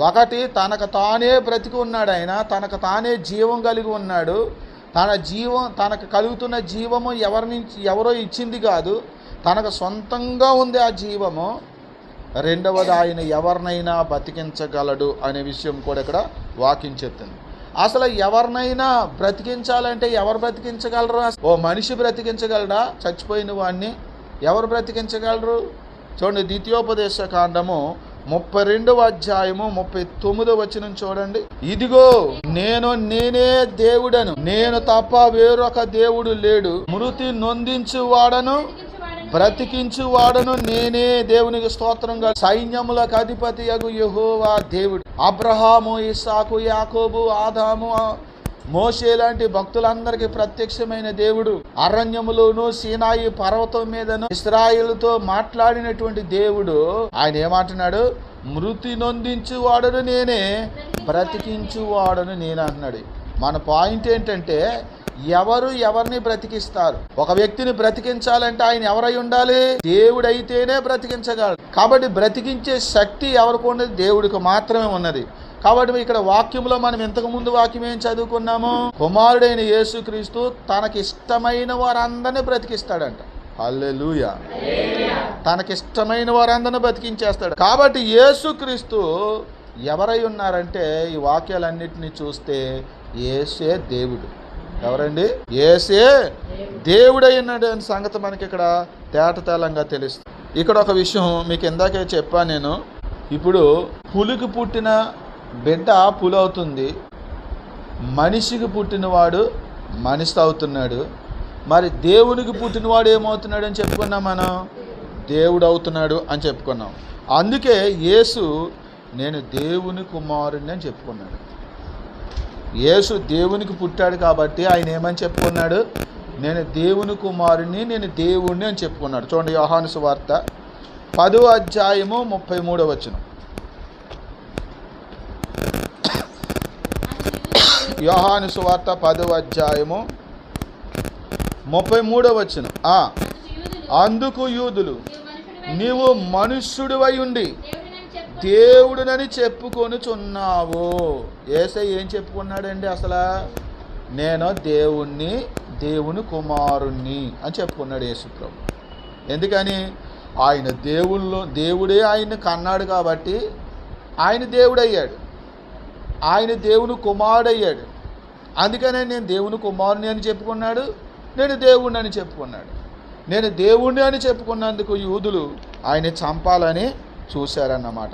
ఒకటి, తనకు తానే బ్రతికి ఉన్నాడు. ఆయన తనకు తానే జీవం కలిగి ఉన్నాడు. తనకు కలుగుతున్న జీవము ఎవరో ఇచ్చింది కాదు, తనకు సొంతంగా ఉంది ఆ జీవము. రెండవది, ఆయన ఎవరినైనా బతికించగలడు అనే విషయం కూడా ఇక్కడ వాక్యం చెప్తుంది. అసలు ఎవరినైనా బ్రతికించాలంటే ఎవరు బ్రతికించగలరు? ఓ మనిషి బ్రతికించగలడా చచ్చిపోయిన వాడిని? ఎవరు బ్రతికించగలరు? చూడండి, ద్వితీయోపదేశ కాండము 32వ అధ్యాయము 39వ వచనం చూడండి. ఇదిగో నేనే దేవుడను, నేను తప్ప వేరొక దేవుడు లేడు. మృతి నొందించువాడను బ్రతికించువాడను నేనే. దేవునికి స్తోత్రంగా. సైన్యములకు అధిపతి యగు యెహోవా దేవుడు. అబ్రహాము, ఇస్సాకు, యాకోబు, ఆదాము, మోషే లాంటి భక్తులందరికీ ప్రత్యక్షమైన దేవుడు. అరణ్యములోను సీనాయి పర్వతం మీదను ఇశ్రాయేలుతో మాట్లాడినటువంటి దేవుడు. ఆయన ఏమంటున్నాడు? మృతి నొందించువాడను నేనే, బ్రతికించువాడను నేనే అంటున్నాడు. మన పాయింట్ ఏంటంటే, ఎవరిని బ్రతికిస్తారు? ఒక వ్యక్తిని బ్రతికించాలంటే ఆయన ఎవరై ఉండాలి? దేవుడైతేనే బ్రతికించగలడు. కాబట్టి బ్రతికించే శక్తి ఎవరికి ఉన్నది? దేవుడికి మాత్రమే ఉన్నది. కాబట్టి ఇక్కడ వాక్యంలో మనం ఇంతకుముందు వాక్యం ఏం చదువుకున్నాము? కుమారుడైన యేసుక్రీస్తు తనకిష్టమైన వారందరినీ బ్రతికిస్తాడంట. హల్లెలూయా. తనకిష్టమైన వారందరినీ బ్రతికించేస్తాడు. కాబట్టి యేసుక్రీస్తు ఎవరై ఉన్నారంటే, ఈ వాక్యాలన్నిటినీ చూస్తే యేసే దేవుడు. ఎవరండి? యేసే దేవుడై ఉన్నాడు అనే సంగతి మనకి ఇక్కడ తేటతెల్లంగా తెలుస్తుంది. ఇక్కడ ఒక విషయం మీకు ఇందాకే చెప్పాను నేను. ఇప్పుడు పులికి పుట్టిన బిడ్డ పులి అవుతుంది, మనిషికి పుట్టినవాడు మనిషి అవుతున్నాడు. మరి దేవునికి పుట్టినవాడు ఏమవుతున్నాడు అని చెప్పుకున్నాం మనం? దేవుడు అవుతున్నాడు అని చెప్పుకున్నాం. అందుకే యేసు నేను దేవుని కుమారుని అని చెప్పుకున్నాడు. యేసు దేవునికి పుట్టాడు కాబట్టి ఆయన ఏమని చెప్పుకున్నాడు? నేను దేవుని కుమారుని, నేను దేవుణ్ణి అని చెప్పుకున్నాడు. చూడండి, యోహాను సువార్త 10వ అధ్యాయము 33వ వచనం. యోహాను సువార్త 10వ అధ్యాయము 33వ వచనం. అందుకు యూదులు, నీవు మనుష్యుడివై ఉండి దేవుడునని చెప్పుకొనుచున్నావు. యేసయ్య ఏం చెప్పుకున్నాడండి? అసలు నేను దేవుణ్ణి, దేవుని కుమారుణ్ణి అని చెప్పుకున్నాడు యేసు ప్రభు. ఎందుకని? ఆయన దేవుడే ఆయన్ని కన్నాడు కాబట్టి ఆయన దేవుడయ్యాడు, ఆయన దేవుని కుమారుడయ్యాడు. అందుకనే నేను దేవుని కుమారుని అని చెప్పుకున్నాడు, నేను దేవుణ్ణి అని చెప్పుకున్నాడు. నేను దేవుణ్ణి అని చెప్పుకున్నందుకు యూదులు ఆయన చంపాలని చూశారన్నమాట.